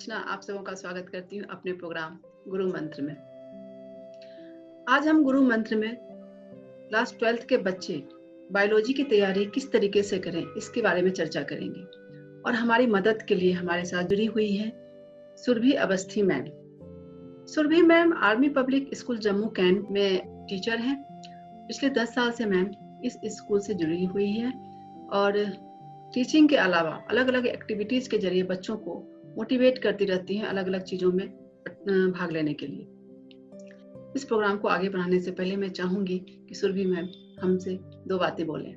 अर्चना, आप सबों का स्वागत करती हूँ अपने प्रोग्राम गुरु मंत्र में। आज हम गुरु मंत्र में क्लास 12th के बच्चे बायोलॉजी की तैयारी किस तरीके से करें, इसके बारे में चर्चा करेंगे। और हमारी मदद के लिए हमारे साथ जुड़ी हुई है Surabhi Awasthi ma'am. Surabhi ma'am army public school Jammu cantt में टीचर हैं। पिछले 10 साल से मैम इस स्कूल से जुड़ी हुई है और टीचिंग के अलावा अलग अलग एक्टिविटीज के जरिए बच्चों को मोटिवेट करती रहती हैं अलग अलग चीजों में भाग लेने के लिए। इस प्रोग्राम को आगे बढ़ाने से पहले मैं चाहूंगी कि सुरभि मैम हमसे 2 बातें बोलें।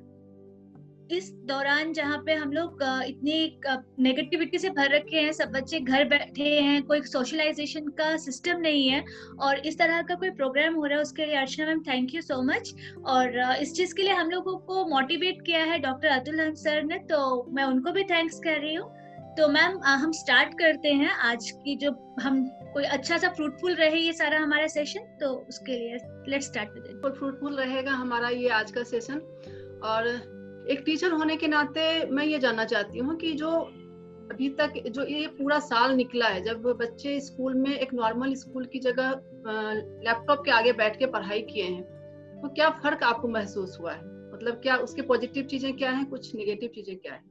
इस दौरान जहाँ पे हम लोग इतनी नेगेटिविटी से भर रखे हैं, सब बच्चे घर बैठे हैं, कोई सोशलाइजेशन का सिस्टम नहीं है और इस तरह का कोई प्रोग्राम हो रहा है, उसके लिए Archana ma'am thank you so much. और इस चीज के लिए हम लोगों को मोटिवेट किया है डॉक्टर अतुल हंस सर ने, तो मैं उनको भी थैंक्स कर रही हूँ। तो मैम हम स्टार्ट करते हैं आज की, जो हम कोई अच्छा सा फ्रूटफुल रहे ये सारा हमारा सेशन, तो उसके लिए let's start with it. Fruitful रहेगा हमारा ये आज का सेशन। और एक टीचर होने के नाते मैं ये जानना चाहती हूँ कि जो अभी तक जो ये पूरा साल निकला है, जब बच्चे स्कूल में एक नॉर्मल स्कूल की जगह लैपटॉप के आगे बैठ के पढ़ाई किए हैं, तो क्या फर्क आपको महसूस हुआ है? मतलब क्या उसके पॉजिटिव चीजें क्या हैं, कुछ नेगेटिव चीजें क्या हैं?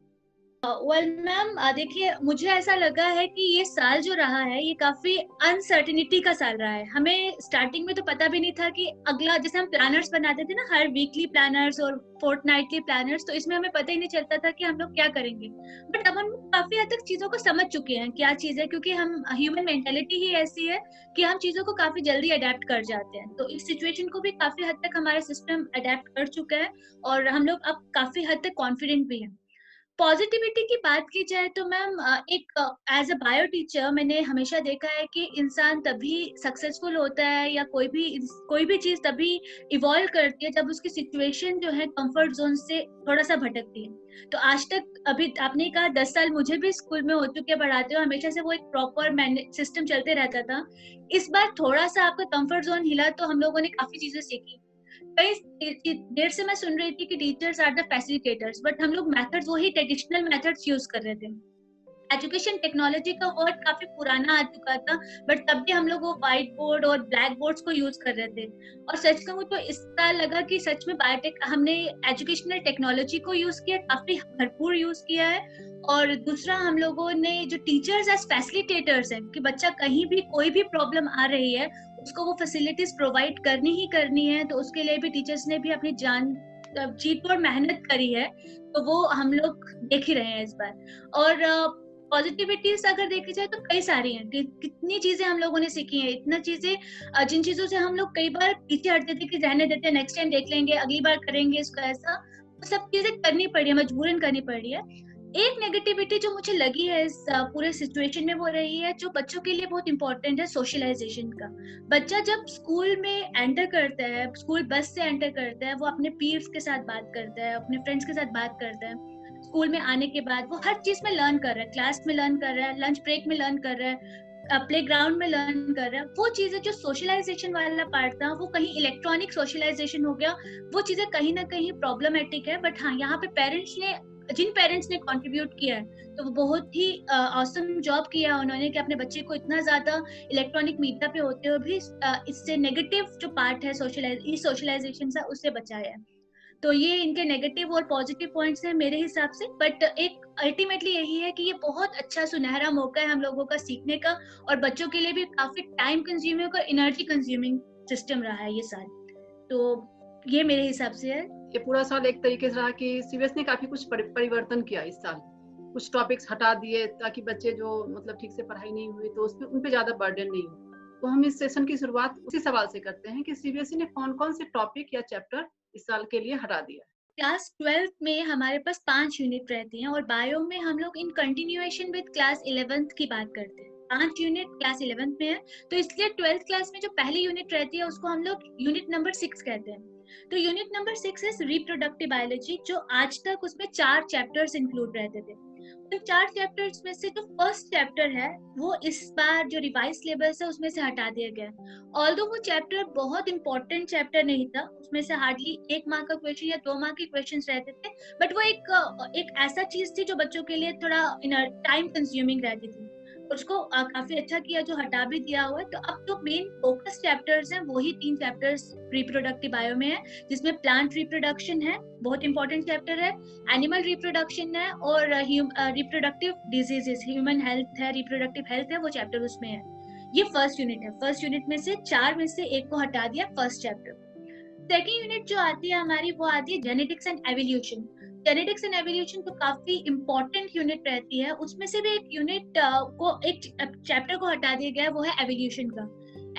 वेल मैम, देखिए मुझे ऐसा लगा है कि ये साल जो रहा है ये काफी अनसर्टिनिटी का साल रहा है। हमें स्टार्टिंग में तो पता भी नहीं था कि अगला, जैसे हम प्लानर्स बनाते थे ना, हर वीकली प्लानर्स और फोर्टनाइटली प्लानर्स, तो इसमें हमें पता ही नहीं चलता था कि हम लोग क्या करेंगे। बट अब हम काफी हद तक चीजों को समझ चुके हैं क्या चीज है, क्योंकि हम ह्यूमन मेंटेलिटी ही ऐसी है कि हम चीजों को काफी जल्दी अडेप्ट कर जाते हैं। तो इस सिचुएशन को भी काफी हद तक हमारा सिस्टम अडेप्ट कर चुका है और हम लोग अब काफी हद तक कॉन्फिडेंट भी हैं। पॉजिटिविटी की बात की जाए तो मैम, एक एज अ बायो टीचर मैंने हमेशा देखा है कि इंसान तभी सक्सेसफुल होता है या कोई भी चीज तभी इवॉल्व करती है जब उसकी सिचुएशन जो है कंफर्ट जोन से थोड़ा सा भटकती है। तो आज तक, अभी आपने कहा 10 साल मुझे भी स्कूल में हो चुके पढ़ाते हुए, हमेशा से वो एक प्रॉपर सिस्टम चलते रहता था। इस बार थोड़ा सा आपका कंफर्ट जोन हिला तो हम लोगों ने काफी चीजें सीखी। कई देर से मैं सुन रही थी कि teachers are the facilitators, but हम लोग मेथड्स वही ट्रेडिशनल मेथड्स यूज कर रहे थे। एजुकेशन टेक्नोलॉजी का वर्ड काफी पुराना आ चुका था, बट तब भी हम लोग वो व्हाइट बोर्ड और ब्लैक बोर्ड्स को यूज कर रहे थे। और सच कहूँ तो इसका लगा कि सच में बायोटेक हमने एजुकेशनल टेक्नोलॉजी को यूज किया, काफी भरपूर यूज किया है। और दूसरा, हम लोगों ने जो टीचर्स एज फैसिलिटेटर्स हैं कि बच्चा कहीं भी कोई भी प्रॉब्लम आ रही है उसको वो फैसिलिटीज प्रोवाइड करनी ही करनी है, तो उसके लिए भी टीचर्स ने भी अपनी जान जी तोड़ मेहनत करी है। तो वो हम लोग देख ही रहे हैं इस बार। और पॉजिटिविटीज अगर देखी जाए तो कई सारी हैं कि कितनी चीजें हम लोगों ने सीखी हैं, इतना चीजें जिन चीजों से हम लोग कई बार पीछे हटते थे कि रहने देते, नेक्स्ट टाइम देख लेंगे, अगली बार करेंगे इसको ऐसा, तो सब चीजें करनी पड़ी है, मजबूरन करनी पड़ी है। एक नेगेटिविटी जो मुझे लगी है इस पूरे सिचुएशन में वो रही है, जो बच्चों के लिए बहुत इंपॉर्टेंट है, सोशलाइजेशन का। बच्चा जब स्कूल में एंटर करता है, स्कूल बस से एंटर करता है, वो अपने पीयर्स के साथ बात करता है, अपने फ्रेंड्स के साथ बात करता है। स्कूल में आने के बाद वो हर चीज में लर्न कर रहा है, क्लास में लर्न कर रहा है, लंच ब्रेक में लर्न कर रहा है, प्ले ग्राउंड में लर्न कर रहा है। वो चीजें जो सोशलाइजेशन वाला पार्ट था वो कहीं इलेक्ट्रॉनिक सोशलाइजेशन हो गया, वो चीजें कहीं ना कहीं प्रॉब्लमेटिक है। बट हाँ, यहाँ पे जिन पेरेंट्स ने कंट्रीब्यूट किया है तो वो बहुत ही ऑसम जॉब किया उन्होंने कि अपने बच्चे को इतना ज्यादा इलेक्ट्रॉनिक मीडिया पे होते हुए भी इससे नेगेटिव जो पार्ट है सोशलाइजेशन से, उससे बचाया है। तो ये इनके नेगेटिव और पॉजिटिव पॉइंट्स हैं मेरे हिसाब से। बट एक अल्टीमेटली यही है कि ये बहुत अच्छा सुनहरा मौका है हम लोगों का सीखने का, और बच्चों के लिए भी काफी टाइम कंज्यूमिंग और एनर्जी कंज्यूमिंग सिस्टम रहा है ये साल। तो ये मेरे हिसाब से है। ये पूरा साल एक तरीके से रहा कि सीबीएसई ने काफी कुछ परिवर्तन किया इस साल। कुछ टॉपिक्स हटा दिए ताकि बच्चे जो मतलब ठीक से पढ़ाई नहीं हुई तो उन पे ज्यादा बर्डन नहीं हो। तो हम इस सेशन की शुरुआत उसी सवाल से करते हैं कि सीबीएसई ने कौन कौन से टॉपिक या चैप्टर इस साल के लिए हटा दिया? क्लास 12th में हमारे पास 5 यूनिट रहती हैं और बायो में हम लोग in continuation with class 11th की बात करते हैं। 5 यूनिट क्लास 11th में है, तो इसलिए 12th क्लास में जो पहली यूनिट रहती है उसको हम लोग यूनिट नंबर 6 कहते हैं। तो unit number 6 is reproductive biology, जो आज तक उसमें 4 चैप्टर्स इंक्लूड रहते थे। उन 4 चैप्टर्स में से जो फर्स्ट चैप्टर है वो इस बार जो रिवाइज सिलेबस है उसमें से हटा दिया गया। ऑल्दो वो चैप्टर बहुत इंपॉर्टेंट चैप्टर नहीं था, उसमें से हार्डली 1 मार्क का क्वेश्चन या 2 मार्क के क्वेश्चन रहते थे, बट वो एक ऐसा चीज थी जो बच्चों के लिए थोड़ा टाइम कंज्यूमिंग रहती थी। उसको काफी अच्छा किया, जो हटा भी दिया हुआ है। तो अब जो मेन फोकस चैप्टर्स हैं वही 3 चैप्टर्स रिप्रोडक्टिव बायो में है, जिसमें प्लांट रिप्रोडक्शन है, बहुत इंपॉर्टेंट चैप्टर है, एनिमल रिप्रोडक्शन है, और रिप्रोडक्टिव डिजीजेस, ह्यूमन हेल्थ है, रिप्रोडक्टिव हेल्थ है, वो चैप्टर उसमें है। ये फर्स्ट यूनिट है। फर्स्ट यूनिट में से 4 में से एक को हटा दिया फर्स्ट चैप्टर। सेकेंड यूनिट जो आती है हमारी, वो आती है genetics and evolution. Genetics and evolution तो काफी इंपॉर्टेंट यूनिट रहती है। उसमें से भी एक यूनिट को, एक चैप्टर को हटा दिया गया है, वो है एवोल्यूशन का।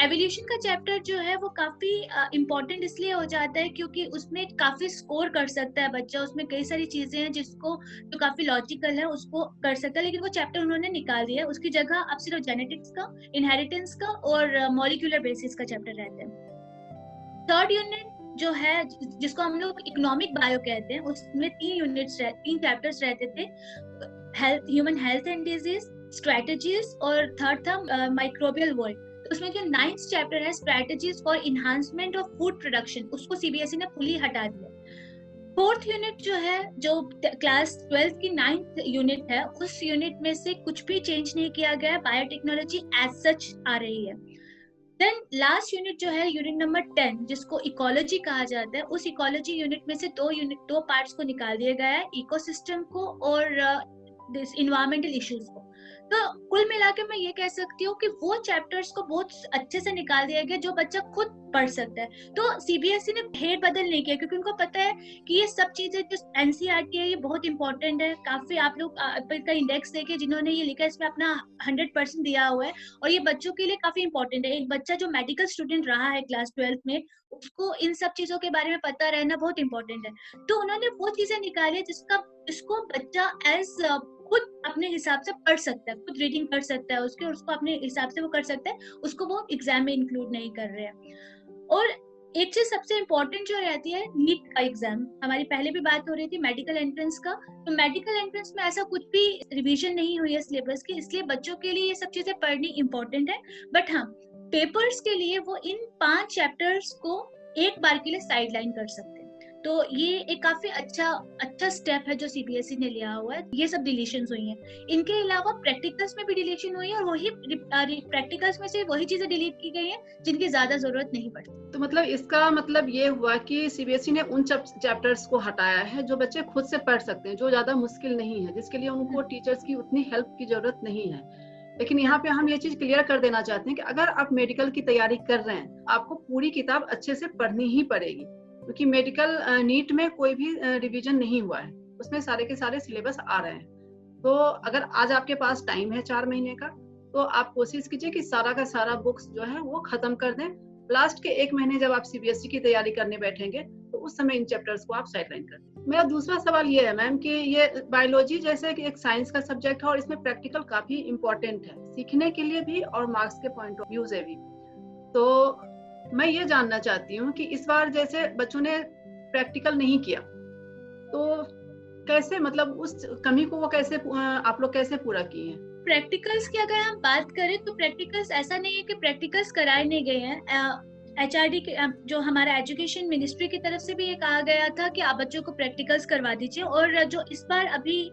एवोल्यूशन का चैप्टर जो है वो काफी इंपॉर्टेंट इसलिए हो जाता है क्योंकि उसमें काफी स्कोर कर सकता है बच्चा। उसमें कई सारी चीजें हैं जिसको, जो काफी लॉजिकल है, उसको कर सकता है, लेकिन वो चैप्टर उन्होंने निकाल दिया है। उसकी जगह अब सिर्फ जेनेटिक्स का, इनहेरिटेंस का और मॉलिक्यूलर बेसिस का चैप्टर रहता है। थर्ड यूनिट जो है, जिसको हम लोग इकोनॉमिक बायो कहते हैं, उसमें 3 चैप्टर्स रहते थे, health, human health and disease, strategies, और थर्ड था माइक्रोबियल वर्ल्ड। तो उसमें जो 9th चैप्टर है, strategies for enhancement of food production, उसको सीबीएसई ने फुली हटा दिया। फोर्थ यूनिट जो है, जो क्लास 12 की 9th यूनिट है, उस यूनिट में से कुछ भी चेंज नहीं किया गया है, बायोटेक्नोलॉजी एज सच आ रही है। देन लास्ट यूनिट जो है, यूनिट नंबर 10, जिसको इकोलॉजी कहा जाता है, उस इकोलॉजी यूनिट में से 2 पार्ट्स को निकाल दिया गया है, इकोसिस्टम को और इन्वायरमेंटल इश्यूज को। तो कुल मिलाकर मैं ये कह सकती हूँ कि वो चैप्टर्स को बहुत अच्छे से निकाल दिया गया जो बच्चा खुद पढ़ सकता है। तो सीबीएसई ने फेर बदल नहीं किया, क्योंकि उनको पता है कि ये सब चीजें जो एनसीईआरटी है, ये बहुत इंपॉर्टेंट है। काफी आप लोग का इंडेक्स देखिए, जिन्होंने ये लिखा है, इसमें अपना 100% दिया हुआ है, और ये बच्चों के लिए काफी इंपॉर्टेंट है। एक बच्चा जो मेडिकल स्टूडेंट रहा है क्लास 12 में, उसको इन सब चीजों के बारे में पता रहना बहुत इंपॉर्टेंट है। तो उन्होंने वो चीजें निकाली जिसको बच्चा एज खुद अपने हिसाब से पढ़ सकता है, खुद रीडिंग कर सकता है उसके, और उसको अपने हिसाब से वो कर सकता है, उसको वो एग्जाम में इंक्लूड नहीं कर रहे हैं। और एक चीज सबसे इम्पोर्टेंट जो रहती है, नीट का एग्जाम। हमारी पहले भी बात हो रही थी मेडिकल एंट्रेंस का, तो मेडिकल एंट्रेंस में ऐसा कुछ भी रिवीजन नहीं हुई है सिलेबस की, इसलिए बच्चों के लिए ये सब चीजें पढ़नी इंपॉर्टेंट है। बट हाँ, पेपर्स के लिए वो इन 5 चैप्टर्स को एक बार के लिए साइडलाइन कर सकते हैं। तो ये एक काफी अच्छा स्टेप है जो सीबीएसई ने लिया हुआ है। ये सब डिलीशंस हुई हैं। इनके अलावा प्रैक्टिकल्स में भी डिलीशन हुई है, और वही प्रैक्टिकल्स में से वही चीजें डिलीट की गई हैं जिनकी ज्यादा जरूरत नहीं पड़ती। तो मतलब इसका मतलब ये हुआ कि सीबीएसई ने उन चैप्टर्स को हटाया है जो बच्चे खुद से पढ़ सकते हैं, जो ज्यादा मुश्किल नहीं है, जिसके लिए उनको टीचर्स की उतनी हेल्प की जरूरत नहीं है। लेकिन यहाँ पे हम ये चीज क्लियर कर देना चाहते हैं कि अगर आप मेडिकल की तैयारी कर रहे हैं, आपको पूरी किताब अच्छे से पढ़नी ही पड़ेगी, क्योंकि मेडिकल नीट में कोई भी रिवीजन नहीं हुआ है, उसमें सारे के सारे सिलेबस आ रहे हैं। तो अगर आज आपके पास टाइम है 4 महीने का, तो आप कोशिश कीजिए कि सारा का सारा बुक्स जो है वो खत्म कर दें। लास्ट के 1 महीने जब आप सीबीएसई की तैयारी करने बैठेंगे, तो उस समय इन चैप्टर्स को आप साइडलाइन कर दें। मेरा दूसरा सवाल ये है मैम कि ये बायोलॉजी जैसे कि एक साइंस का सब्जेक्ट है, और इसमें प्रैक्टिकल काफी इंपॉर्टेंट है, सीखने के लिए भी और मार्क्स के पॉइंट ऑफ व्यू से भी। तो मैं ये जानना चाहती हूँ कि इस बार जैसे बच्चों ने प्रैक्टिकल नहीं किया, तो कैसे, मतलब उस कमी को वो कैसे आप लोग कैसे पूरा किए हैं? प्रैक्टिकल्स की अगर हम बात करें तो प्रैक्टिकल्स ऐसा नहीं है कि प्रैक्टिकल्स कराए नहीं गए हैं। एचआरडी के जो हमारा एजुकेशन मिनिस्ट्री की तरफ से भी ये कहा गया था कि आप बच्चों को प्रैक्टिकल्स करवा दीजिए, और जो इस बार अभी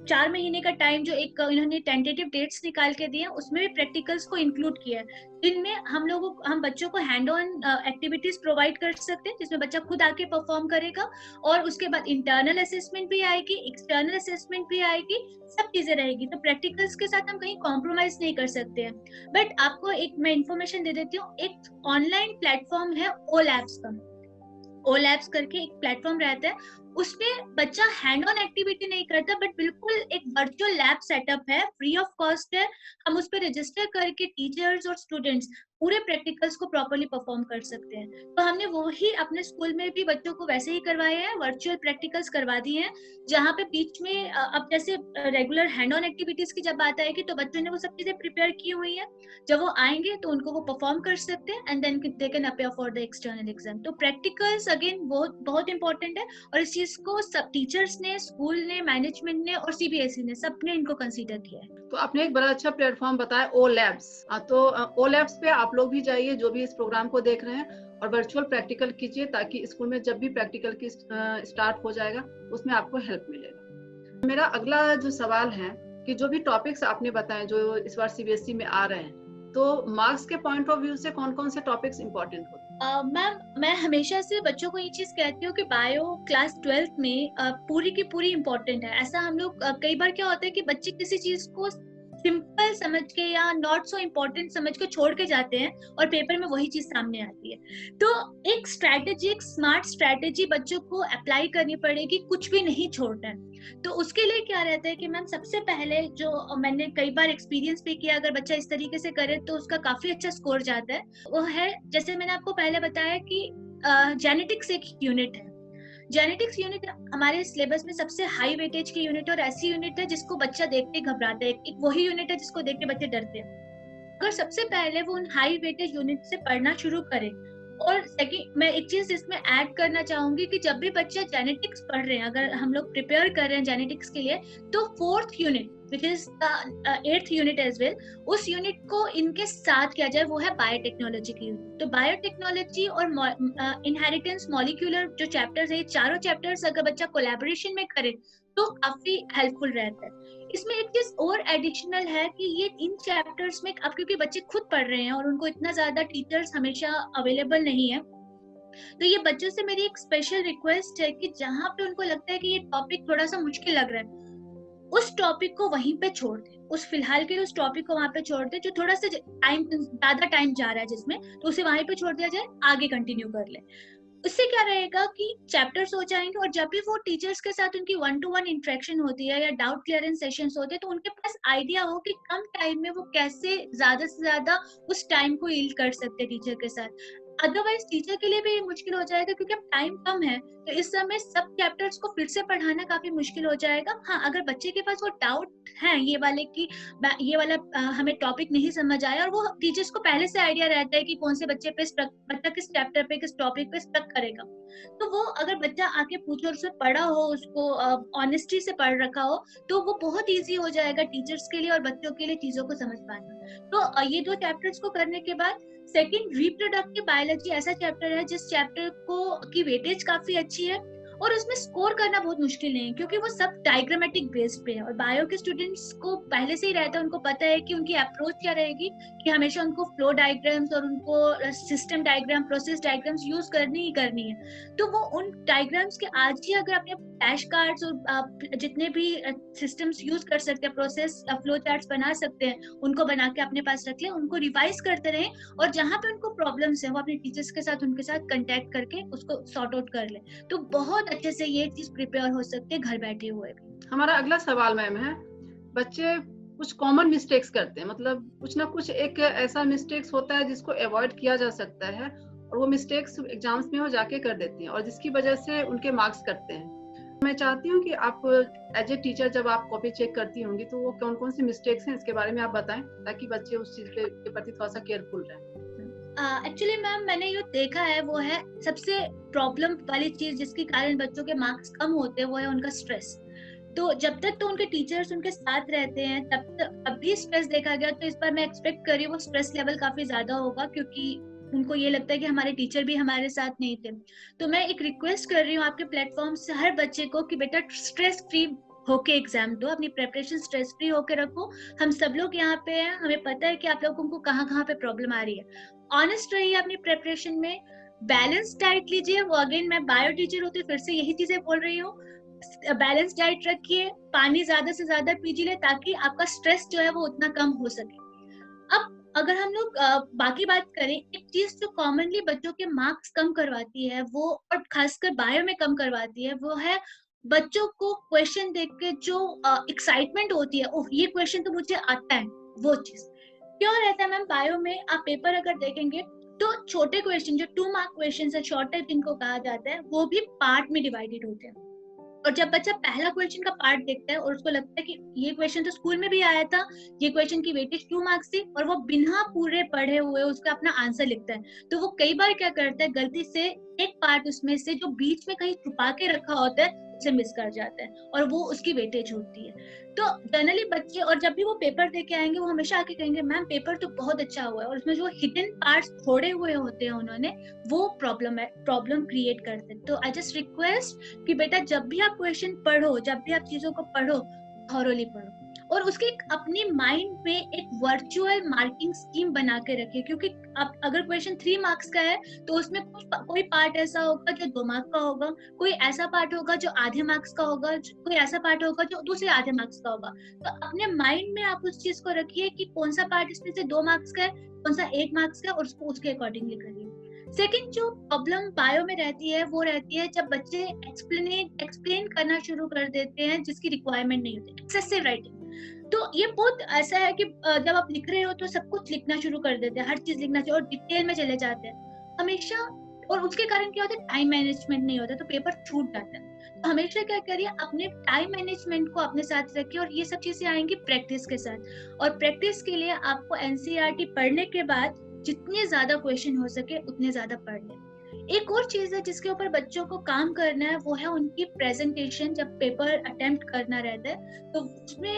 4 महीने का टाइम जो एक इन्होंने टेंटेटिव डेट्स निकाल के दिए, उसमें भी प्रैक्टिकल्स को इंक्लूड किया है, जिनमें हम बच्चों को हैंड ऑन एक्टिविटीज प्रोवाइड कर सकते हैं, जिसमें बच्चा खुद आके परफॉर्म करेगा, और उसके बाद इंटरनल असेसमेंट भी आएगी, एक्सटर्नल असेसमेंट भी आएगी, सब चीजें रहेगी। तो प्रैक्टिकल्स के साथ हम कहीं कॉम्प्रोमाइज नहीं कर सकते हैं। बट आपको एक मैं इन्फॉर्मेशन दे देती हूँ, एक ऑनलाइन प्लेटफॉर्म है ओ लैब्स का। ओ लैब्स करके एक प्लेटफॉर्म रहता है, उसमें बच्चा हैंड ऑन एक्टिविटी नहीं करता, बट बिल्कुल एक वर्चुअल लैब सेटअप है, फ्री ऑफ कॉस्ट है। हम उस पर रजिस्टर करके टीचर्स और स्टूडेंट्स पूरे प्रैक्टिकल्स को प्रॉपर्ली परफॉर्म कर सकते हैं। तो हमने वो ही अपने स्कूल में भी बच्चों को वैसे ही करवाए हैं, वर्चुअल प्रैक्टिकल्स करवा दिए हैं, जहाँ पे बीच में अब जैसे रेगुलर हैंड ऑन एक्टिविटीज की जब बात आएगी तो बच्चों ने वो सब चीजें प्रिपेयर की हुई है, जब वो आएंगे तो उनको वो परफॉर्म कर सकते हैं, and then they can appear for the external exam. तो प्रैक्टिकल्स अगेन बहुत बहुत इंपॉर्टेंट है, और इस चीज को सब टीचर्स ने, स्कूल ने, मैनेजमेंट ने और सीबीएसई ने, सबने इनको कंसीडर किया है। तो आपने एक बड़ा अच्छा प्लेटफॉर्म बताया ओ लैब्स। तो ओ लैब्स पे आप लोग भी जाइए, जो भी इस प्रोग्राम को देख रहे हैं, और वर्चुअल प्रैक्टिकल कीजिए, ताकि स्कूल में जब भी प्रैक्टिकल की स्टार्ट हो जाएगा उसमें आपको हेल्प मिलेगा। मेरा अगला जो सवाल है कि जो भी टॉपिक्स आपने बताए जो इस बार सीबीएसई में आ रहे हैं, तो मार्क्स के पॉइंट ऑफ व्यू से कौन कौन से टॉपिक्स इंपॉर्टेंट होते हैं? मैम, मैं हमेशा से बच्चों को ये चीज कहती हूँ कि बायो क्लास 12th में पूरी की पूरी इम्पोर्टेंट है। ऐसा हम लोग कई बार क्या होता है कि बच्चे किसी चीज को सिंपल समझ के या नॉट सो इम्पोर्टेंट समझ के छोड़ के जाते हैं और पेपर में वही चीज सामने आती है। तो एक स्ट्रैटेजी, एक स्मार्ट स्ट्रैटेजी बच्चों को अप्लाई करनी पड़ेगी, कुछ भी नहीं छोड़ना है। तो उसके लिए क्या रहता है कि मैम सबसे पहले जो मैंने कई बार एक्सपीरियंस भी किया, अगर बच्चा इस तरीके से करे तो उसका काफी अच्छा स्कोर जाता है। वो है, जैसे मैंने आपको पहले बताया कि जेनेटिक्स एक यूनिट है। जेनेटिक्स यूनिट हमारे सिलेबस में सबसे हाई वेटेज की यूनिट और ऐसी यूनिट है जिसको बच्चा देख के घबराता है। एक वही यूनिट है जिसको देख के बच्चे डरते हैं। अगर सबसे पहले वो उन हाई वेटेज यूनिट से पढ़ना शुरू करें, और सेकंड मैं एक चीज इसमें ऐड करना चाहूंगी कि जब भी बच्चा जेनेटिक्स पढ़ रहे हैं, अगर हम लोग प्रिपेयर कर रहे हैं जेनेटिक्स के लिए, तो 4th unit which is the 8th unit as well, उस यूनिट को इनके साथ किया जाए, वो है बायोटेक्नोलॉजी की यूनिट। तो बायोटेक्नोलॉजी और इनहेरिटेंस, मॉलिक्यूलर जो चैप्टर्स है, चारों चैप्टर्स अगर बच्चा कोलैबोरेशन में करे तो काफी हेल्पफुल रहता है। इसमें एक चीज और एडिशनल है कि ये इन चैप्टर्स में अब क्योंकि बच्चे खुद पढ़ रहे हैं और उनको इतना ज्यादा टीचर्स हमेशा अवेलेबल नहीं है, तो ये बच्चों से मेरी एक स्पेशल रिक्वेस्ट है कि जहाँ पे उनको लगता है कि ये टॉपिक थोड़ा सा मुश्किल लग रहा है, उस टॉपिक को वहीं पे छोड़ दे, उस फिलहाल के लिए उस टॉपिक को वहां पे छोड़ दे। जो थोड़ा सा ज्यादा टाइम जा रहा है जिसमें, तो उसे वहीं पे छोड़ दिया जाए, आगे कंटिन्यू कर ले। उससे क्या रहेगा कि चैप्टर्स हो जाएंगे, और जब भी वो टीचर्स के साथ उनकी 1-to-1 इंटरेक्शन होती है या डाउट क्लियरेंस सेशंस होते हैं, तो उनके पास आइडिया हो कि कम टाइम में वो कैसे ज्यादा से ज्यादा उस टाइम को हील कर सकते हैं टीचर के साथ। अदरवाइज टीचर के लिए भी मुश्किल हो जाएगा, क्योंकि अब टाइम कम है, तो इस समय सब चैप्टर्स को फिर से पढ़ाना काफी मुश्किल हो जाएगा। हाँ, अगर बच्चे के पास वो डाउट है ये वाले कि ये वाला हमें टॉपिक नहीं समझ आया, और वो टीचर्स को पहले से आइडिया रहता है कि कौन से बच्चे पे बच्चा किस चैप्टर पे, किस टॉपिक पे स्टक करेगा, तो वो अगर बच्चा आके पूछे और उसने पढ़ा हो, उसको ऑनेस्टी से पढ़ रखा हो, तो वो बहुत ईजी हो जाएगा टीचर्स के लिए और बच्चों के लिए चीजों को समझ पाना। तो ये 2 चैप्टर्स को करने के बाद सेकंड, रिप्रोडक्टिव बायोलॉजी ऐसा चैप्टर है जिस चैप्टर को की वेटेज काफी अच्छी है और उसमें स्कोर करना बहुत मुश्किल नहीं है, क्योंकि वो सब डायग्रामेटिक बेस्ड पे है। और बायो के स्टूडेंट्स को पहले से ही रहता है, उनको पता है कि उनकी अप्रोच क्या रहेगी, कि हमेशा उनको फ्लो डायग्राम्स और उनको system diagram, process diagrams use करनी ही करनी है। तो वो उन डायग्राम्स के आज ही अगर अपने फ्लैश कार्ड्स और जितने भी सिस्टम्स यूज कर सकते हैं, प्रोसेस फ्लो चार्ट्स बना सकते हैं, उनको बना के अपने पास रख लें, उनको रिवाइज करते रहें, और जहाँ पे उनको प्रॉब्लम्स है वो अपने टीचर्स के साथ उनके साथ कंटेक्ट करके उसको सॉर्ट आउट कर लें। तो बहुत अच्छे से ये चीज प्रिपेयर हो सकते हैं घर बैठे हुए भी। हमारा अगला सवाल मैम है, बच्चे कुछ कॉमन मिस्टेक्स करते हैं, मतलब कुछ ना कुछ एक ऐसा मिस्टेक्स होता है जिसको अवॉइड किया जा सकता है, और वो मिस्टेक्स एग्जाम्स में वो जाके कर देती हैं और जिसकी वजह से उनके मार्क्स कटते हैं। मैं चाहती हूँ कि आप एज ए टीचर जब आप कॉपी चेक करती होंगी तो वो कौन कौन सी मिस्टेक्स हैं इसके बारे में आप बताएं, ताकि बच्चे उस चीज के प्रति थोड़ा सा केयरफुल रहें। एक्चुअली मैम, मैंने ये देखा है, वो है सबसे प्रॉब्लम वाली चीज जिसके कारण बच्चों के मार्क्स कम होते हैं, वो है उनका स्ट्रेस। तो जब तक तो उनके टीचर्स उनके साथ रहते हैं तब तक अभी स्ट्रेस देखा गया, तो इस बार मैं एक्सपेक्ट कर रही हूँ वो स्ट्रेस लेवल काफी ज्यादा होगा, क्योंकि उनको ये लगता है कि हमारे टीचर भी हमारे साथ नहीं थे। तो मैं एक रिक्वेस्ट कर रही हूँ आपके प्लेटफॉर्म से हर बच्चे को कि बेटा स्ट्रेस फ्री होके एग्जाम दो, अपनी प्रिपरेशन स्ट्रेस फ्री होके रखो। हम सब लोग यहाँ पे हैं, हमें पता है कि आप लोगों को कहाँ कहाँ पे प्रॉब्लम आ रही है। ऑनेस्ट रहिए अपनी प्रिपरेशन में, बैलेंस डाइट लीजिए। वो अगेन मैं बायो टीचर होती फिर से यही चीजें बोल रही हूँ, बैलेंस डाइट रखिए, पानी ज्यादा से ज्यादा पीजिए, ताकि आपका स्ट्रेस जो है वो उतना कम हो सके। अब अगर हम लोग बाकी बात करें, एक चीज जो कॉमनली बच्चों के मार्क्स कम करवाती है वो, और खासकर बायो में कम करवाती है, वो है बच्चों को क्वेश्चन देख के जो एक्साइटमेंट होती है, ओह ये क्वेश्चन तो मुझे आता है, वो चीज क्यों रहता है। मैम बायो में आप पेपर अगर देखेंगे तो छोटे क्वेश्चन जो 2 मार्क क्वेश्चन है, शॉर्टर जिनको कहा जाता है, वो भी पार्ट में डिवाइडेड होते हैं। और जब बच्चा पहला क्वेश्चन का पार्ट देखता है और उसको लगता है कि ये क्वेश्चन तो स्कूल में भी आया था, ये क्वेश्चन की वेटेज 2 मार्क्स थी, और वो बिना पूरे पढ़े हुए उसका अपना आंसर लिखता है, तो वो कई बार क्या करता है, गलती से एक पार्ट उसमें से जो बीच में कहीं छुपा के रखा होता है उसे मिस कर जाता है, और वो उसकी वेटेज होती है। तो जनरली बच्चे, और जब भी वो पेपर दे के आएंगे, वो हमेशा आके कहेंगे मैम पेपर तो बहुत अच्छा हुआ है, और उसमें जो हिडन पार्ट्स छोड़े हुए होते हैं उन्होंने, वो प्रॉब्लम क्रिएट करते हैं। तो आई जस्ट रिक्वेस्ट कि बेटा जब भी आप क्वेश्चन पढ़ो, जब भी आप चीजों को पढ़ो, थॉरोली पढ़ो। और उसके अपनी माइंड में एक वर्चुअल मार्किंग स्कीम बना के रखे, क्योंकि आप अगर क्वेश्चन 3 मार्क्स का है तो उसमें कोई पार्ट ऐसा होगा जो 2 मार्क्स का होगा, कोई ऐसा पार्ट होगा जो आधे मार्क्स का होगा, कोई ऐसा पार्ट होगा जो दूसरे आधे मार्क्स का होगा। तो अपने माइंड में आप उस चीज को रखिए कि कौन सा पार्ट इसमें से 2 मार्क्स का है, कौन सा 1 मार्क्स का है, और उसको उसके अकॉर्डिंगली करिए। सेकंड जो प्रॉब्लम बायो में रहती है वो रहती है जब बच्चे एक्सप्लेन करना शुरू कर देते हैं जिसकी रिक्वायरमेंट नहीं होती, एक्सेसिव राइटिंग। तो ये बहुत ऐसा है कि जब आप लिख रहे हो तो सब कुछ लिखना शुरू कर देते हैं, हर चीज लिखना चाहिए और डिटेल में चले जाते हैं हमेशा, और उसके कारण क्या होता है, टाइम मैनेजमेंट नहीं होता, तो पेपर छूट जाता है। तो हमेशा क्या करिए, अपने टाइम मैनेजमेंट को अपने साथ रखिए, और ये सब चीजें आएंगी प्रैक्टिस के साथ। और प्रैक्टिस के लिए आपको एनसीईआरटी पढ़ने के बाद जितने ज्यादा क्वेश्चन हो सके उतने ज्यादा पढ़ लें। एक और चीज है जिसके ऊपर बच्चों को काम करना है, वो है उनकी प्रेजेंटेशन। जब पेपर अटेम्प्ट करना रहता है तो उसमें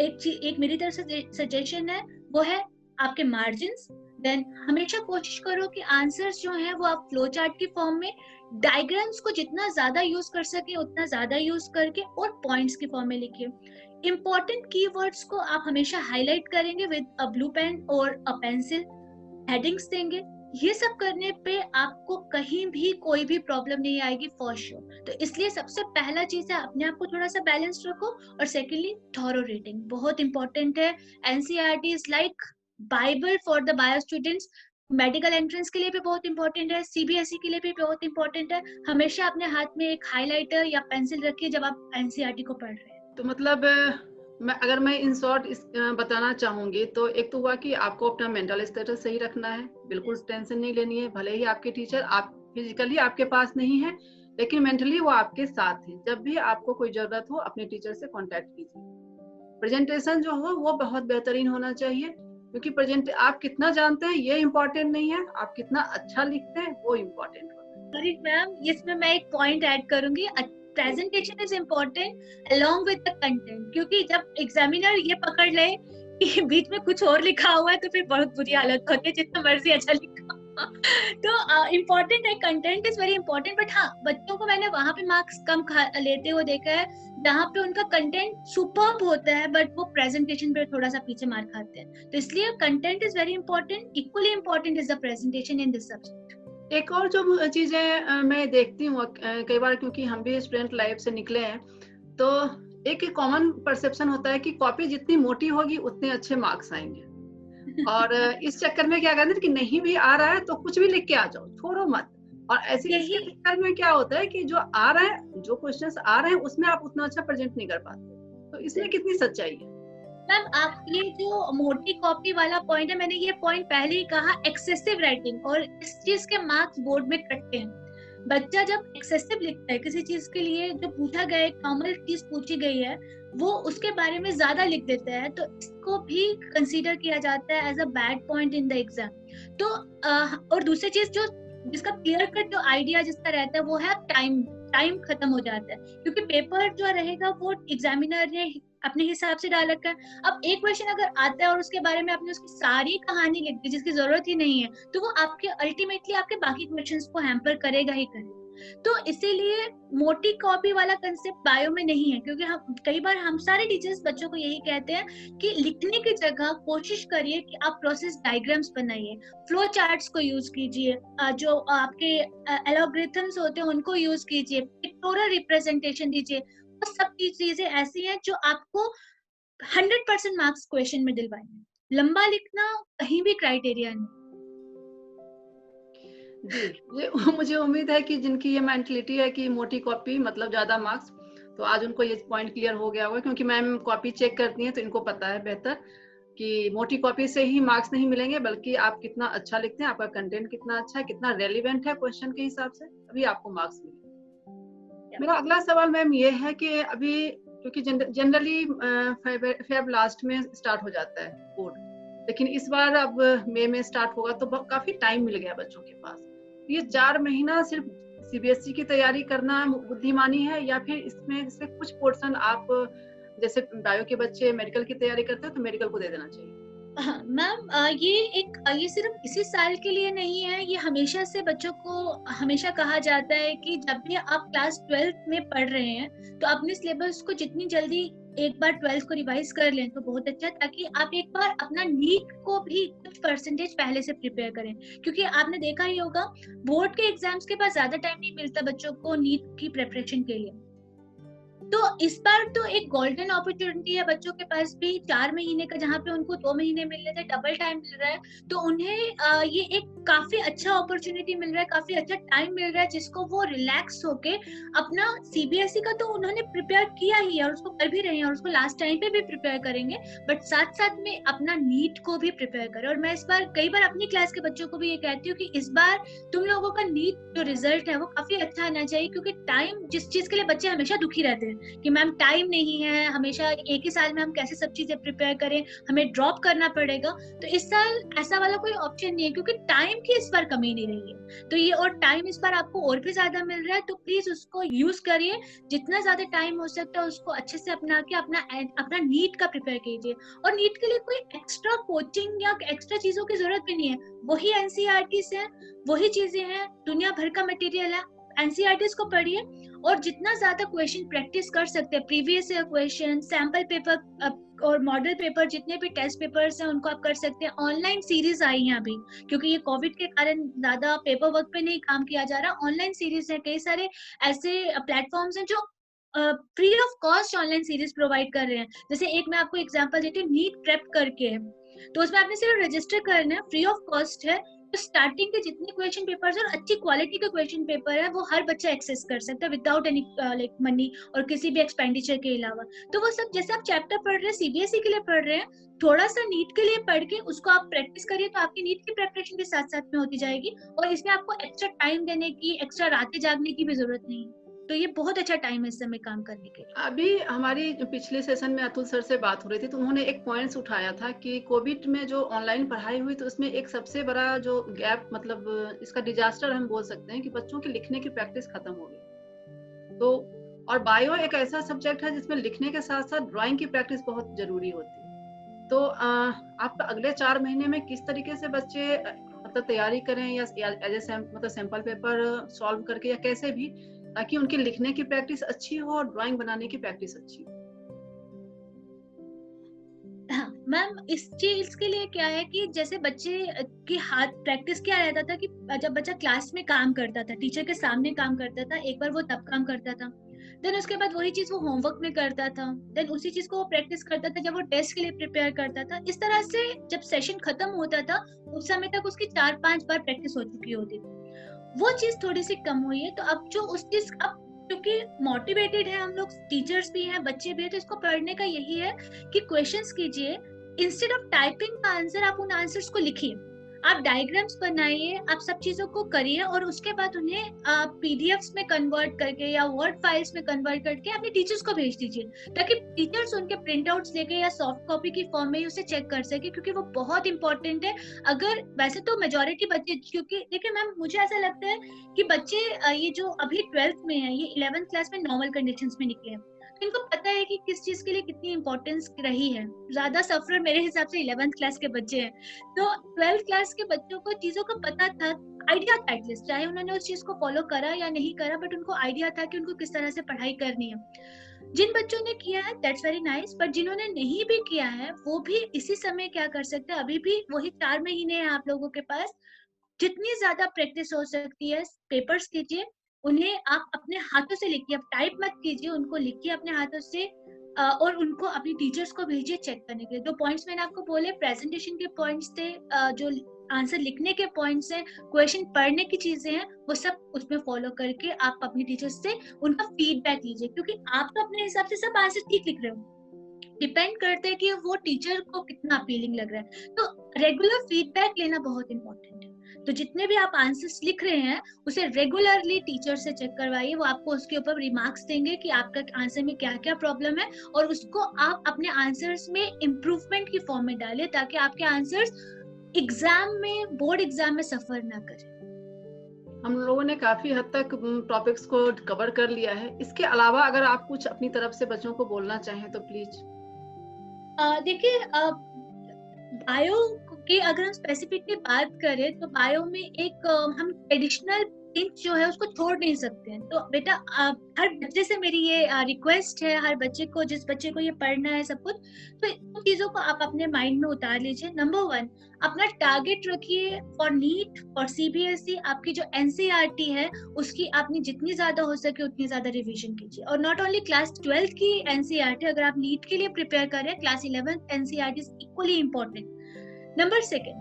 एक मेरी तरफ से सजेशन है, वो है आपके मार्जिन्स। देन हमेशा कोशिश करो कि आंसर्स जो हैं वो आप फ्लो चार्ट की फॉर्म में, डायग्राम्स को जितना ज्यादा यूज कर सके उतना ज्यादा यूज करके, और पॉइंट्स की फॉर्म में लिखिए। इंपॉर्टेंट कीवर्ड्स को आप हमेशा हाईलाइट करेंगे विद अ ब्लू पेन और अ पेंसिल, हेडिंग्स देंगे। ये सब करने पे आपको कहीं भी कोई भी प्रॉब्लम नहीं आएगी फॉर श्योर। तो इसलिए सबसे पहला चीज है अपने आप को थोड़ा सा बैलेंस रखो, और सेकेंडली थॉरो रीडिंग बहुत इंपॉर्टेंट है। NCERT is like Bible for the bio students. Medical entrance के लिए भी बहुत इंपॉर्टेंट है, सीबीएसई के लिए भी बहुत इंपॉर्टेंट है। हमेशा अपने हाथ में एक हाइलाइटर या पेंसिल रखिए जब आप एनसीईआरटी को पढ़ रहे हैं। तो मतलब मैं इन शॉर्ट बताना चाहूंगी तो एक तो हुआ कि आपको अपना मेंटल स्टेटस सही रखना है, बिल्कुल टेंशन नहीं लेनी है। भले ही आपके टीचर आप फिजिकली आपके पास नहीं है, लेकिन मेंटली वो आपके साथ है। जब भी आपको कोई जरूरत हो अपने टीचर से कांटेक्ट कीजिए। प्रेजेंटेशन जो हो वो बहुत बेहतरीन होना चाहिए, क्योंकि आप कितना जानते हैं ये इम्पोर्टेंट नहीं है, आप कितना अच्छा लिखते हैं वो इम्पोर्टेंट होता है। मैम इसमें मैं एक पॉइंट ऐड करूंगी, presentation is important along with the content, क्योंकि जब एग्जामिनर ये पकड़ ले कि बीच में कुछ और लिखा हुआ है तो फिर बहुत बुरी हालत होती है, जितना मर्जी अच्छा लिखा। तो इम्पोर्टेंट है, content is very important. But हाँ, बच्चों को मैंने वहां पे मार्क्स कम लेते हुए देखा है जहाँ पे उनका कंटेंट सुपर्ब होता है बट वो प्रेजेंटेशन पे थोड़ा सा पीछे मार खाते हैं। तो इसलिए content is very important, equally important is the presentation in this subject. एक और जो चीजें मैं देखती हूँ कई बार, क्योंकि हम भी स्टूडेंट लाइफ से निकले हैं, तो एक कॉमन परसेप्शन होता है कि कॉपी जितनी मोटी होगी उतने अच्छे मार्क्स आएंगे। और इस चक्कर में क्या करते हैं कि नहीं भी आ रहा है तो कुछ भी लिख के आ जाओ, छोड़ो मत। और ऐसे इसके चक्कर में क्या होता है कि जो आ रहा है, जो क्वेश्चंस आ रहे हैं उसमें आप उतना अच्छा प्रेजेंट नहीं कर पाते। तो इसमें कितनी सच्चाई है? मैम आप ये जो मोटी कॉपी वाला पॉइंट है, मैंने ये पॉइंट पहले ही कहा, एक्सेसिव राइटिंग, और इस चीज के मार्क्स बोर्ड में कटते हैं। बच्चा जब एक्सेसिव लिखता है किसी चीज के लिए, जो पूछा गया है, नॉर्मल चीज पूछी गई है, वो उसके बारे में ज्यादा लिख देता है, तो इसको भी कंसीडर किया जाता है as a bad point in the exam. तो और दूसरी चीज जो जिसका क्लियर कट जो आइडिया जिसका रहता है वो है टाइम खत्म हो जाता है, क्योंकि पेपर जो रहेगा वो एग्जामिनर ने अपने हिसाब से डाल रखा है। अब एक क्वेश्चन अगर आता है और उसके बारे में आपने उसकी सारी कहानी लिख दी जिसकी जरूरत ही नहीं है, तो वो आपके अल्टीमेटली आपके बाकी क्वेश्चंस को हैम्पर करेगा ही करेगा। तो इसीलिए मोटी कॉपी वाला कंसेप्ट बायो में नहीं है, क्योंकि हम कई बार हम सारे टीचर्स बच्चों को यही कहते हैं कि लिखने की जगह कोशिश करिए कि आप प्रोसेस डायग्राम्स बनाइए, फ्लो चार्ट्स को यूज कीजिए, जो आपके एल्गोरिथम्स होते हैं उनको यूज कीजिए, पिक्टोरियल रिप्रेजेंटेशन दीजिए। वो सब चीजें ऐसी हैं जो आपको 100% मार्क्स क्वेश्चन में दिलवाएंगे। लंबा लिखना कहीं भी क्राइटेरिया नहीं। जी, ये मुझे उम्मीद है कि जिनकी ये मेंटलिटी है कि मोटी कॉपी मतलब ज्यादा मार्क्स, तो आज उनको ये पॉइंट क्लियर हो गया होगा, क्योंकि मैम कॉपी चेक करती हैं तो इनको पता है बेहतर कि मोटी कॉपी से ही मार्क्स नहीं मिलेंगे, बल्कि आप कितना अच्छा लिखते हैं, आपका कंटेंट कितना अच्छा है, कितना रेलिवेंट है क्वेश्चन के हिसाब से, तभी आपको मार्क्स मिलेंगे। मेरा अगला सवाल मैम ये है कि अभी क्योंकि जनरली फेब लास्ट में स्टार्ट हो जाता है बोर्ड, लेकिन इस बार अब मई में स्टार्ट होगा, तो काफी टाइम मिल गया बच्चों के पास। ये 4 महीना सिर्फ सीबीएसई की तैयारी करना बुद्धिमानी है, या फिर इसमें से कुछ पोर्शन आप जैसे बायो के बच्चे मेडिकल की तैयारी करते हैं तो मेडिकल को दे देना चाहिए? मैम ये सिर्फ इसी साल के लिए नहीं है, ये हमेशा से बच्चों को हमेशा कहा जाता है कि जब भी आप क्लास 12th में पढ़ रहे हैं तो अपने सिलेबस को जितनी जल्दी एक बार 12th को रिवाइज कर लें तो बहुत अच्छा, ताकि आप एक बार अपना नीट को भी कुछ परसेंटेज पहले से प्रिपेयर करें, क्योंकि आपने देखा ही होगा बोर्ड के एग्जाम्स के बाद ज्यादा टाइम नहीं मिलता बच्चों को नीट की प्रिपरेशन के लिए। तो इस बार तो एक गोल्डन अपॉर्चुनिटी है बच्चों के पास भी, 4 महीने का जहाँ पे उनको 2 महीने मिल रहे थे, डबल टाइम मिल रहा है। तो उन्हें ये एक काफी अच्छा अपॉर्चुनिटी मिल रहा है, काफी अच्छा टाइम मिल रहा है, जिसको वो रिलैक्स होके अपना सीबीएसई का तो उन्होंने प्रिपेयर किया ही है और उसको कर भी रहे हैं और उसको लास्ट टाइम पे भी प्रिपेयर करेंगे, बट साथ साथ में अपना नीट को भी प्रिपेयर करें। और मैं इस बार कई बार अपनी क्लास के बच्चों को भी ये कहती हूँ कि इस बार तुम लोगों का नीट जो रिजल्ट है वो काफी अच्छा आना चाहिए, क्योंकि टाइम जिस चीज के लिए बच्चे हमेशा दुखी रहते हैं कि मैम टाइम नहीं है, हमेशा एक ही साल में हम कैसे सब चीजें प्रिपेयर करें, हमें ड्रॉप करना पड़ेगा, तो इस साल ऐसा वाला कोई ऑप्शन नहीं है, क्योंकि टाइम की इस बार कमी नहीं रही है। तो ये और टाइम इस बार आपको और भी ज्यादा मिल रहा है, तो प्लीज उसको यूज करिए, जितना ज्यादा टाइम हो सकता है उसको अच्छे से अपना के अपना नीट का प्रिपेयर कीजिए। और नीट के लिए कोई एक्स्ट्रा कोचिंग या एक्स्ट्रा चीजों की जरूरत भी नहीं है, वही एनसीईआरटी है, वही चीजें हैं, दुनिया भर का मटेरियल है, एनसीईआरटीज को पढ़िए और जितना ज्यादा क्वेश्चन प्रैक्टिस कर सकते हैं, previous year question, sample paper और मॉडल पेपर, जितने भी टेस्ट पेपर्स हैं उनको आप कर सकते हैं। ऑनलाइन सीरीज आई हैं अभी, क्योंकि ये कोविड के कारण ज्यादा पेपर वर्क पे नहीं काम किया जा रहा, ऑनलाइन सीरीज है, कई सारे ऐसे प्लेटफॉर्म्स हैं जो free of cost online series provide कर रहे हैं। जैसे एक मैं आपको एग्जांपल देती हूँ, नीट प्रेप करके है, तो उसमें आपने सिर्फ रजिस्टर करना है, फ्री ऑफ कॉस्ट है, तो स्टार्टिंग के जितने क्वेश्चन पेपर्स और अच्छी क्वालिटी के क्वेश्चन पेपर है वो हर बच्चा एक्सेस कर सकता है विदाउट एनी लाइक मनी और किसी भी एक्सपेंडिचर के अलावा। तो वो सब जैसे आप चैप्टर पढ़ रहे हैं सीबीएसई के लिए पढ़ रहे हैं, थोड़ा सा नीट के लिए पढ़ के उसको आप प्रैक्टिस करिए, तो आपकी नीट की प्रिपरेशन भी साथ साथ में होती जाएगी और इसमें आपको एक्स्ट्रा टाइम देने की, एक्स्ट्रा रातें जागने की भी जरूरत नहीं है। तो ये बहुत अच्छा टाइम है इस समय काम करने के लिए। अभी हमारी जो पिछले सेशन में अतुल सर से बात हो रही थी तो उन्होंने एक पॉइंट्स उठाया था कि कोविड में जो ऑनलाइन पढ़ाई हुई तो उसमें एक सबसे बड़ा जो गैप, मतलब इसका डिजास्टर हम बोल सकते हैं कि बच्चों की लिखने की प्रैक्टिस खत्म हो गई। तो और बायो एक ऐसा सब्जेक्ट है जिसमें लिखने के साथ साथ ड्राइंग की प्रैक्टिस बहुत जरूरी होती है। तो आप अगले 4 महीने में किस तरीके से बच्चे मतलब तैयारी करें या एज ए मतलब सैंपल पेपर सॉल्व करके या कैसे भी, ताकि उनकी लिखने की प्रैक्टिस अच्छी हो और ड्राइंग बनाने की प्रैक्टिस अच्छी हो? हाँ मैम, इस चीज के लिए क्या है कि जैसे बच्चे की हाथ प्रैक्टिस क्या रहता था कि जब बच्चा क्लास में काम करता था, टीचर के सामने काम करता था, एक बार वो तब काम करता था, देन उसके बाद वही चीज वो होमवर्क में करता था, देन उसी चीज को वो प्रैक्टिस करता था जब वो टेस्ट के लिए प्रिपेयर करता था। इस तरह से जब सेशन खत्म होता था उस समय तक उसकी 4-5 बार प्रैक्टिस हो चुकी होती थी, वो चीज थोड़ी सी कम हुई है। तो अब जो उस चीज अब क्योंकि मोटिवेटेड है हम लोग, टीचर्स भी हैं, बच्चे भी हैं, तो इसको पढ़ने का यही है कि क्वेश्चंस कीजिए, इंस्टेड ऑफ टाइपिंग का आंसर आप उन आंसर्स को लिखिए, आप डायग्राम्स बनाइए, आप सब चीजों को करिए और उसके बाद उन्हें पीडीएफ्स में कन्वर्ट करके या वर्ड फाइल्स में कन्वर्ट करके अपने टीचर्स को भेज दीजिए, ताकि टीचर्स उनके प्रिंट आउट्स लेके या सॉफ्ट कॉपी की फॉर्म में उसे चेक कर सके, क्योंकि वो बहुत इंपॉर्टेंट है। अगर वैसे तो मेजोरिटी बच्चे, क्योंकि देखिए मैम मुझे ऐसा लगता है कि बच्चे ये जो अभी 12th में है, ये 11th क्लास में नॉर्मल कंडीशंस में निकले हैं, तो इनको पता है कि किस चीज के लिए कितनी इंपॉर्टेंस रही है। ज्यादा सफर मेरे हिसाब से 11th क्लास के बच्चे हैं, तो 12th क्लास के बच्चों को चीजों का पता था, आइडिया था एटलीस्ट, चाहे उन्होंने उस चीज को फॉलो करा या नहीं करा, बट उनको आइडिया था कि उनको किस तरह से पढ़ाई करनी है। जिन बच्चों ने किया है दैट्स वेरी नाइस, बट जिन्होंने नहीं भी किया है वो भी इसी समय क्या कर सकते हैं, अभी भी वही 4 महीने हैं आप लोगों के पास, जितनी ज्यादा प्रैक्टिस हो सकती है पेपर्स कीजिए, उन्हें आप अपने हाथों से लिखिए, आप टाइप मत कीजिए, उनको लिखिए अपने हाथों से और उनको अपनी टीचर्स को भेजिए चेक करने के लिए। जो पॉइंट्स मैंने आपको बोले प्रेजेंटेशन के पॉइंट्स थे, जो आंसर लिखने के पॉइंट्स हैं, क्वेश्चन पढ़ने की चीजें हैं, वो सब उसमें फॉलो करके आप अपनी टीचर्स से उनका फीडबैक लीजिए, क्योंकि आप तो अपने हिसाब से सब आंसर ठीक लिख रहे हो, डिपेंड करते हैं कि वो टीचर को कितना अपीलिंग लग रहा है। तो रेगुलर फीडबैक लेना बहुत इंपॉर्टेंट है। तो जितने भी आप आंसर्स लिख रहे हैं उसे रेगुलरली टीचर से चेक करवाइए, वो आपको उसके ऊपर रिमार्क्स देंगे कि आपका आंसर में क्या क्या प्रॉब्लम है, और उसको आप अपने आंसर्स में इम्प्रूवमेंट की फॉर्म में डालें, ताकि आपके आंसर्स एग्जाम में, बोर्ड एग्जाम में सफर ना करें। हम लोगों ने काफी हद तक टॉपिक्स को कवर कर लिया है। इसके अलावा अगर आप कुछ अपनी तरफ से बच्चों को बोलना चाहें तो प्लीज। देखिए बायो कि अगर हम स्पेसिफिकली बात करें तो बायो में एक हम एडिशनल इंच जो है उसको छोड़ नहीं सकते हैं। तो बेटा हर बच्चे से मेरी ये रिक्वेस्ट है, हर बच्चे को, जिस बच्चे को ये पढ़ना है सब कुछ, तो इन चीजों को आप अपने माइंड में उतार लीजिए। नंबर 1, अपना टारगेट रखिए फॉर नीट, फॉर सीबीएसई। आपकी जो एनसीईआरटी है उसकी आपने जितनी ज्यादा हो सके उतनी ज्यादा रिवीजन कीजिए। और नॉट ओनली क्लास 12 की एनसीईआरटी, अगर आप नीट के लिए प्रिपेयर कर रहे हैं, class 11 NCERT is equally important. Number 2,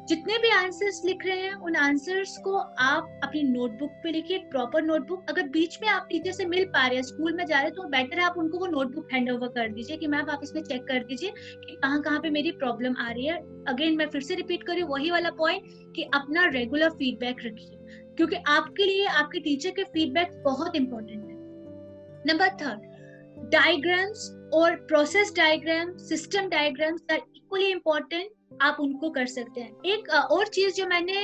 जितने भी आंसर्स लिख रहे हैं उन आंसर्स को आप अपनी नोटबुक पे लिखिए, एक प्रॉपर नोटबुक। अगर बीच में आप टीचर से मिल पा रहे हैं, स्कूल में जा रहे हैं, तो बेटर है आप उनको वो नोटबुक हैंड ओवर कर दीजिए कि मैम आप इसमें चेक कर दीजिए कि कहाँ कहाँ पे मेरी प्रॉब्लम आ रही है। अगेन मैं फिर से रिपीट कर रही हूँ वही वाला पॉइंट कि अपना रेगुलर फीडबैक रखिए, क्योंकि आपके लिए आपके टीचर के फीडबैक बहुत इंपॉर्टेंट है। नंबर 3, डायग्राम्स और process diagram, system diagrams are equally important. आप उनको कर सकते हैं। एक और चीज जो मैंने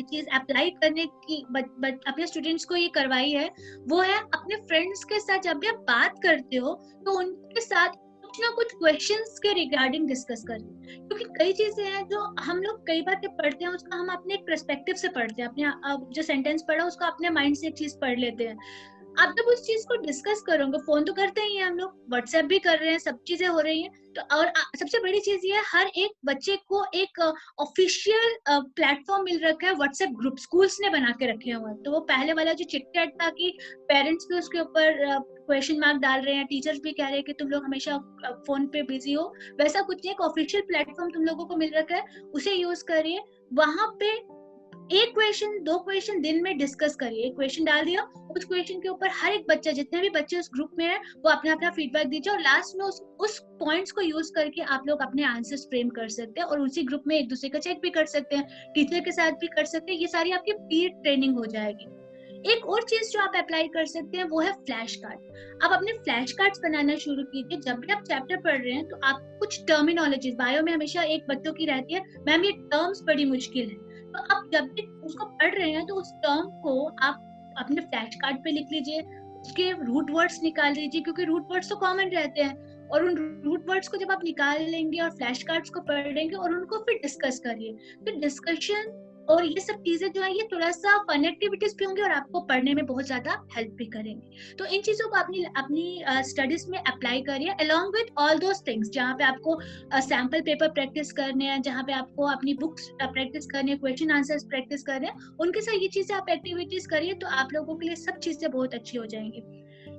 चीज अप्लाई करने की अपने स्टूडेंट्स को ये करवाई है, वो है अपने फ्रेंड्स के साथ जब भी आप बात करते हो तो उनके साथ कुछ ना कुछ क्वेश्चंस के रिगार्डिंग डिस्कस करें, क्योंकि कई चीजें हैं जो हम लोग कई बार पढ़ते हैं, उसका हम अपने एक पर्सपेक्टिव से पढ़ते हैं, अपने जो सेंटेंस पढ़ा उसको अपने माइंड से एक चीज पढ़ लेते हैं। आप जब उस चीज को डिस्कस करोगे, फोन तो करते ही हैं हम लोग, व्हाट्सएप भी कर रहे हैं, सब चीजें हो रही हैं, तो और सबसे बड़ी चीज ये है, हर एक बच्चे को एक ऑफिशियल प्लेटफॉर्म मिल रखा है, व्हाट्सएप ग्रुप स्कूल्स ने बना के रखे हुए हैं। तो वो पहले वाला जो चिट चैट था कि पेरेंट्स भी उसके ऊपर क्वेश्चन मार्क डाल रहे हैं, टीचर्स भी कह रहे हैं कि तुम लोग हमेशा फोन पे बिजी हो, वैसा कुछ नहीं, एक ऑफिशियल प्लेटफॉर्म तुम लोगों को मिल रखा है, उसे यूज करिए। वहां पे एक क्वेश्चन 2 क्वेश्चन दिन में डिस्कस करिए। एक क्वेश्चन डाल दिया, उस क्वेश्चन के ऊपर हर एक बच्चा, जितने भी बच्चे उस ग्रुप में है, वो अपना अपना फीडबैक दीजिए, और लास्ट में उस पॉइंट्स को यूज करके आप लोग अपने आंसर्स फ्रेम कर सकते हैं, और उसी ग्रुप में एक दूसरे का चेक भी कर सकते हैं, टीचर के साथ भी कर सकते हैं। ये सारी आपकी पीर ट्रेनिंग हो जाएगी। एक और चीज जो आप अप्लाई कर सकते हैं वो है फ्लैश कार्ड। आप अपने फ्लैश कार्ड्स बनाना शुरू कीजिए। जब भी आप चैप्टर पढ़ रहे हैं तो आप कुछ टर्मिनोलॉजीज, बायो में हमेशा एक बच्चों की रहती है, मैम ये टर्म्स बड़ी मुश्किल है, तो आप जब भी उसको पढ़ रहे हैं तो उस टर्म को आप अपने फ्लैश कार्ड पे लिख लीजिए, उसके रूट वर्ड्स निकाल लीजिए, क्योंकि रूट वर्ड्स तो कॉमन रहते हैं, और उन रूट वर्ड्स को जब आप निकाल लेंगे और फ्लैश कार्ड्स को पढ़ेंगे और उनको फिर डिस्कस करिए, तो डिस्कशन और ये सब चीजें जो है ये थोड़ा सा फन एक्टिविटीज भी होंगी और आपको पढ़ने में बहुत ज्यादा हेल्प भी करेंगे। तो इन चीजों को अपनी स्टडीज में अप्लाई करिए, along with all those things, जहाँ पे आपको सैम्पल पेपर प्रैक्टिस करने हैं, जहाँ पे आपको अपनी बुक्स प्रैक्टिस करनी है, क्वेश्चन आंसर्स प्रैक्टिस करने हैं, उनके साथ ये चीजें आप एक्टिविटीज करिए, तो आप लोगों के लिए सब चीजें बहुत अच्छी हो जाएंगी।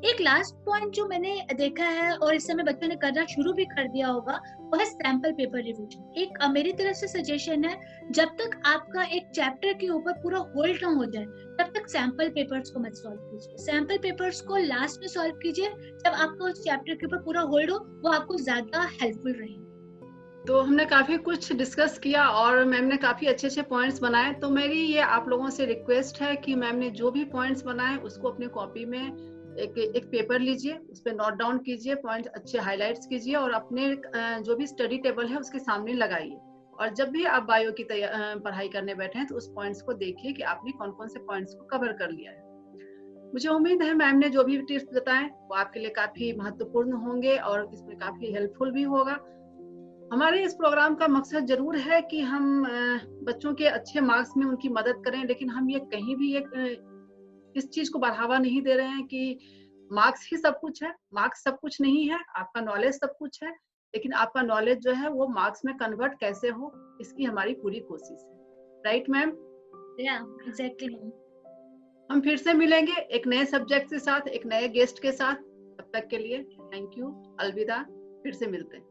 एक लास्ट पॉइंट जो मैंने देखा है और इस समय बच्चों ने करना शुरू भी कर दिया होगा, वो है सैम्पल पेपर रिवीजन। एक मेरी तरफ से सजेशन है, जब तक आपका एक चैप्टर के ऊपर पूरा होल्ड ना हो जाए तब तक सैम्पल पेपर्स को मत सॉल्व कीजिए। सैम्पल पेपर्स को लास्ट में सॉल्व कीजिए, जब आपका उस चैप्टर के ऊपर पूरा होल्ड हो, वो आपको ज्यादा हेल्पफुल रहेगी। तो हमने काफी कुछ डिस्कस किया और मैम ने काफी अच्छे अच्छे पॉइंट्स बनाए। तो मेरी ये आप लोगों से रिक्वेस्ट है कि मैम ने जो भी पॉइंट्स बनाए उसको अपनी कॉपी में एक पेपर लीजिए, उस पर नोट डाउन कीजिए, पॉइंट अच्छे हाईलाइट्स कीजिए और अपने जो भी स्टडी टेबल है उसके सामने लगाइए। और जब भी आप बायो की पढ़ाई करने बैठे हैं तो उस पॉइंट्स को देखिए कि आपने कौन कौन से पॉइंट्स को कवर कर लिया है। मुझे उम्मीद है मैम ने जो भी टिप्स बताए वो आपके लिए काफी महत्वपूर्ण होंगे और इसमें काफी हेल्पफुल भी होगा। हमारे इस प्रोग्राम का मकसद जरूर है कि हम बच्चों के अच्छे मार्क्स में उनकी मदद करें, लेकिन हम ये कहीं भी इस चीज को बढ़ावा नहीं दे रहे हैं कि मार्क्स ही सब कुछ है। मार्क्स सब कुछ नहीं है, आपका नॉलेज सब कुछ है, लेकिन आपका नॉलेज जो है वो मार्क्स में कन्वर्ट कैसे हो, इसकी हमारी पूरी कोशिश है। Right ma'am? एग्जैक्टली। हम फिर से मिलेंगे एक नए सब्जेक्ट के साथ, एक नए गेस्ट के साथ। तब तक के लिए थैंक यू, अलविदा, फिर से मिलते हैं।